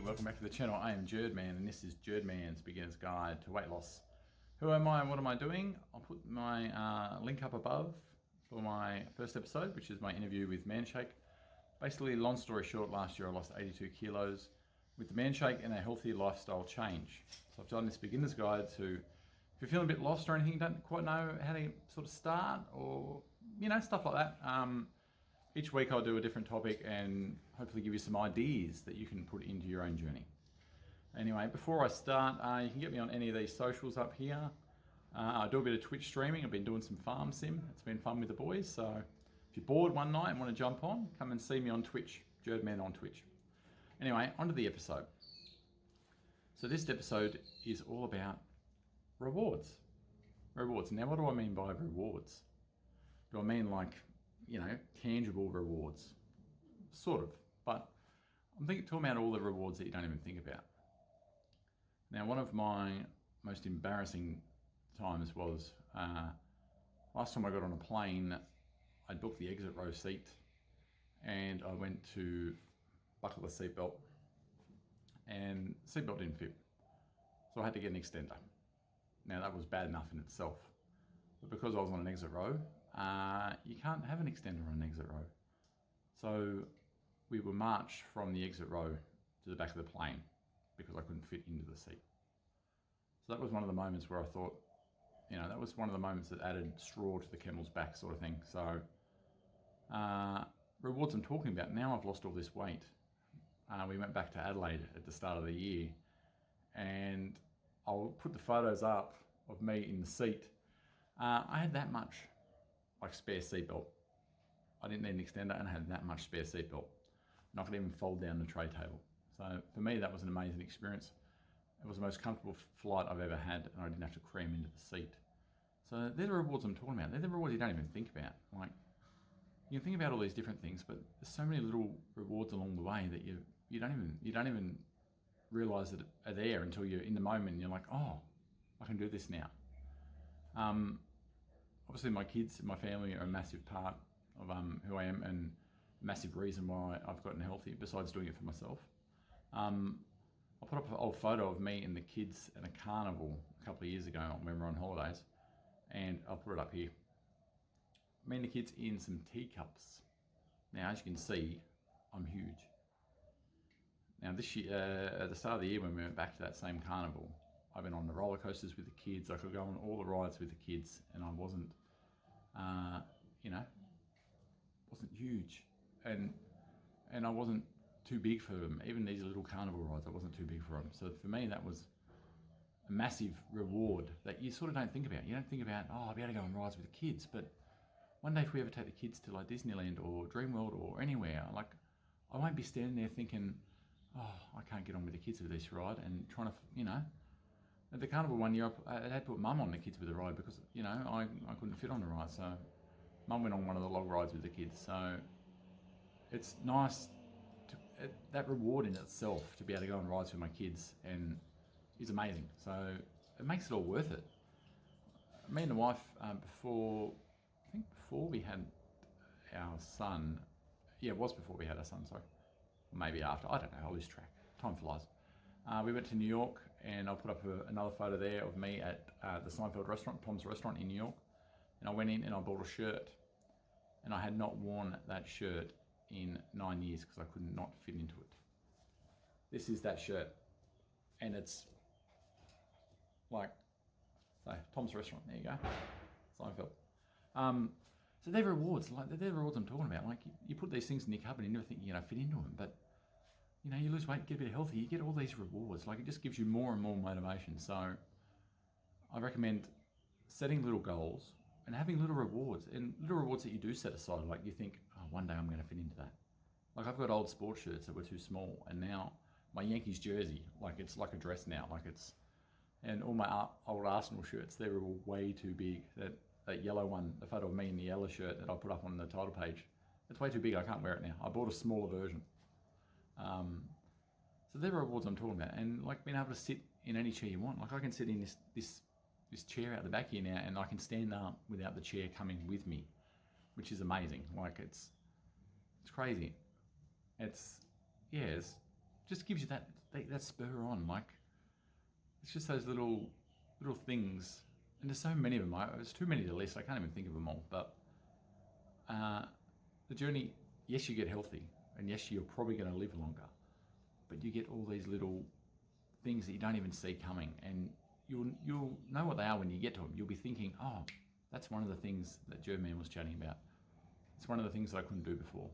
welcome back to the channel. I am Jurdman and this is Jurdman's Beginner's Guide to Weight Loss. Who am I and what am I doing? I'll put my link up above for my first episode, which is my interview with Manshake. Basically, long story short, last year I lost 82 kilos with the Manshake and a healthy lifestyle change. So I've done this Beginner's Guide to, if you're feeling a bit lost or anything, you don't quite know how to sort of start or, you know, stuff like that. Each week I'll do a different topic and hopefully give you some ideas that you can put into your own journey. Anyway, before I start, you can get me on any of these socials up here. I do a bit of Twitch streaming. I've been doing some farm sim. It's been fun with the boys. So if you're bored one night and want to jump on, come and see me on Twitch, Jurdman on Twitch. Anyway, onto the episode. So this episode is all about rewards. Rewards. Now, what do I mean by rewards? Do I mean like, you know, tangible rewards? Sort of, but I'm talking about all the rewards that you don't even think about. Now, one of my most embarrassing times was last time I got on a plane. I booked the exit row seat and I went to buckle the seatbelt and seatbelt didn't fit. So I had to get an extender. Now that was bad enough in itself, but because I was on an exit row, you can't have an extender on an exit row. So we were marched from the exit row to the back of the plane because I couldn't fit into the seat. So that was one of the moments where I thought, you know, that was one of the moments that added straw to the camel's back sort of thing. So rewards I'm talking about, now I've lost all this weight. We went back to Adelaide at the start of the year and I'll put the photos up of me in the seat. I had that much like spare seatbelt. I didn't need an extender and I had that much spare seatbelt. And I could even fold down the tray table. So for me, that was an amazing experience. It was the most comfortable flight I've ever had and I didn't have to cram into the seat. So they're the rewards I'm talking about. They're the rewards you don't even think about. Like, you can think about all these different things, but there's so many little rewards along the way that you don't even realize that are there until you're in the moment and you're like, oh, I can do this now. Obviously my kids and my family are a massive part of who I am and a massive reason why I've gotten healthy besides doing it for myself. I'll put up an old photo of me and the kids at a carnival a couple of years ago when we were on holidays, and I'll put it up here. Me and the kids in some teacups. Now, as you can see, I'm huge. Now this year, at the start of the year when we went back to that same carnival, I've been on the roller coasters with the kids. I could go on all the rides with the kids and I wasn't, you know, wasn't huge. And I wasn't too big for them. Even these little carnival rides, I wasn't too big for them. So for me, that was a massive reward that you sort of don't think about. You don't think about, oh, I'll be able to go on rides with the kids. But one day if we ever take the kids to like Disneyland or Dreamworld or anywhere, like I won't be standing there thinking, oh, I can't get on with the kids with this ride and trying to, you know. At the carnival one year, I had to put mum on the kids with the ride because, you know, I couldn't fit on the ride. So mum went on one of the log rides with the kids. So it's nice, that reward in itself to be able to go on rides with my kids and is amazing. So it makes it all worth it. Me and the wife, before we had our son, yeah, it was before we had our son, sorry. Or maybe after, I don't know, I lose track. Time flies. We went to New York and I'll put up another photo there of me at the Seinfeld restaurant, Tom's restaurant in New York. And I went in and I bought a shirt and I had not worn that shirt in 9 years because I could not fit into it. This is that shirt and it's like, so Tom's restaurant, there you go, Seinfeld. So they're rewards, like they're the rewards I'm talking about. Like you put these things in your cupboard and you never think you're gonna fit into them, but you know, you lose weight, get a bit healthy, you get all these rewards. Like it just gives you more and more motivation. So I recommend setting little goals and having little rewards that you do set aside. Like you think, oh, one day I'm going to fit into that. Like I've got old sports shirts that were too small and now my Yankees jersey, like it's like a dress now, like it's, and all my old Arsenal shirts, they were all way too big. That yellow one, the photo of me in the yellow shirt that I put up on the title page, it's way too big, I can't wear it now. I bought a smaller version. So they're the rewards I'm talking about, and like being able to sit in any chair you want. Like I can sit in this chair out the back here now, and I can stand up without the chair coming with me, which is amazing. Like it's crazy. It's just gives you that spur on. Like, it's just those little things, and there's so many of them. There's too many to list. I can't even think of them all. But the journey, yes, you get healthy, and yes, you're probably going to live longer, but you get all these little things that you don't even see coming, and you'll know what they are when you get to them. You'll be thinking, oh, that's one of the things that Jurdman was chatting about. It's one of the things that I couldn't do before.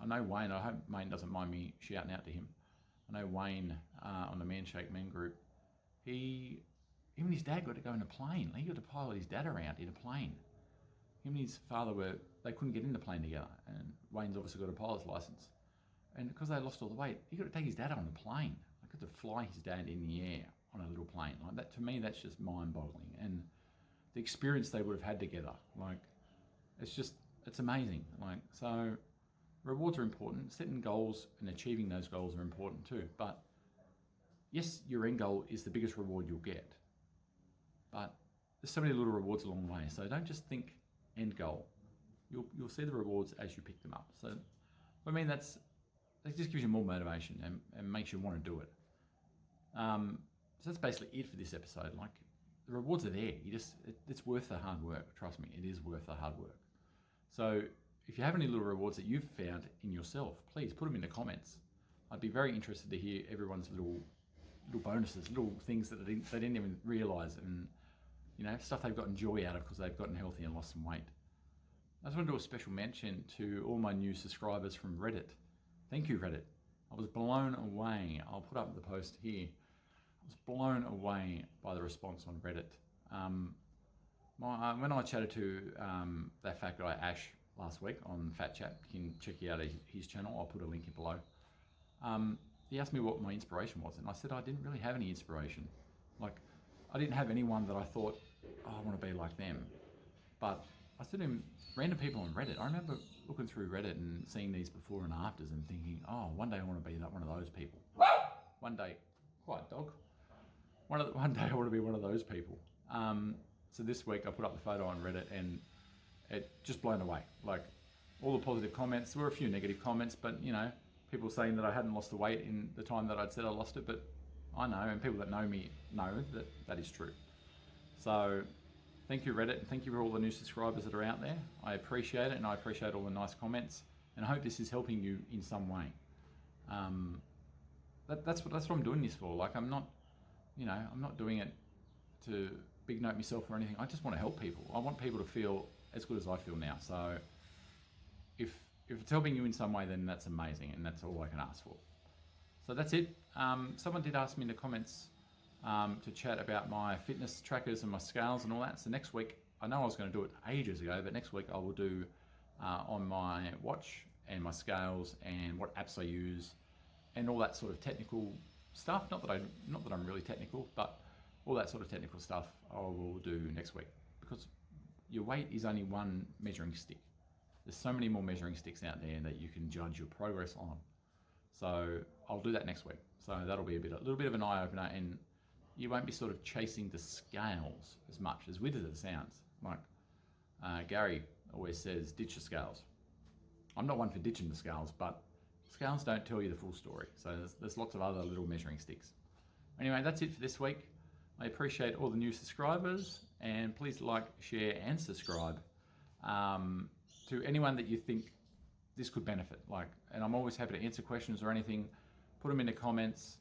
I know Wayne, I hope Wayne doesn't mind me shouting out to him. I know Wayne on the Manshake Men group, him and his dad got to go in a plane. He got to pilot his dad around in a plane. Him and his father they couldn't get in the plane together, and Wayne's obviously got a pilot's license. And because they lost all the weight, he got to take his dad on the plane. I got to fly his dad in the air on a little plane. Like that, to me, that's just mind-boggling. And the experience they would have had together, like, it's amazing. Like, so rewards are important. Setting goals and achieving those goals are important too. But yes, your end goal is the biggest reward you'll get. But there's so many little rewards along the way. So don't just think end goal. You'll see the rewards as you pick them up. So, I mean, that just gives you more motivation and makes you want to do it. So that's basically it for this episode. Like, the rewards are there. It's worth the hard work. Trust me, it is worth the hard work. So if you have any little rewards that you've found in yourself, please put them in the comments. I'd be very interested to hear everyone's little bonuses, little things that they didn't even realise, and stuff they've gotten joy out of because they've gotten healthy and lost some weight. I just want to do a special mention to all my new subscribers from Reddit. Thank you, Reddit. I was blown away. I'll put up the post here. I was blown away by the response on Reddit. When I chatted to that fat guy Ash last week on Fat Chat, you can check out his channel. I'll put a link in below. He asked me what my inspiration was, and I said I didn't really have any inspiration. Like, I didn't have anyone that I thought, oh, I want to be like them. But I said to him, random people on Reddit. I remember looking through Reddit and seeing these before and afters and thinking, oh, one day I want to be one of those people. One day, quiet dog. One day I want to be one of those people. So this week I put up the photo on Reddit and it just blown away. Like, all the positive comments. There were a few negative comments, but people saying that I hadn't lost the weight in the time that I'd said I lost it, but I know, and people that know me know that is true. So thank you, Reddit, and thank you for all the new subscribers that are out there. I appreciate it, and I appreciate all the nice comments, and I hope this is helping you in some way. That's what I'm doing this for. Like, I'm not doing it to big note myself or anything. I just want to help people. I want people to feel as good as I feel now. So if it's helping you in some way, then that's amazing, and that's all I can ask for. So that's it. Someone did ask me in the comments to chat about my fitness trackers and my scales and all that. So next week, I know I was going to do it ages ago, but next week I will do on my watch and my scales and what apps I use and all that sort of technical stuff. Not that I'm really technical, but all that sort of technical stuff I will do next week, because your weight is only one measuring stick. There's so many more measuring sticks out there that you can judge your progress on. So I'll do that next week. So that'll be a little bit of an eye opener, and you won't be sort of chasing the scales as much, as weird as it sounds. Like Gary always says, ditch the scales. I'm not one for ditching the scales, but scales don't tell you the full story. So there's lots of other little measuring sticks. Anyway, that's it for this week. I appreciate all the new subscribers, and please like, share, and subscribe to anyone that you think this could benefit. And I'm always happy to answer questions or anything. Put them in the comments.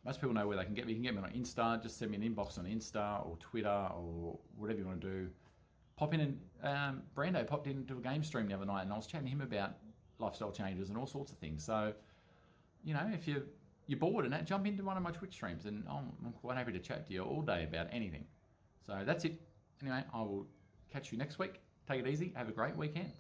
Most people know where they can get me. You can get me on Insta. Just send me an inbox on Insta or Twitter or whatever you want to do. Pop in and Brando popped into a game stream the other night, and I was chatting to him about lifestyle changes and all sorts of things. So, if you're bored and that, jump into one of my Twitch streams, and I'm quite happy to chat to you all day about anything. So that's it. Anyway, I will catch you next week. Take it easy. Have a great weekend.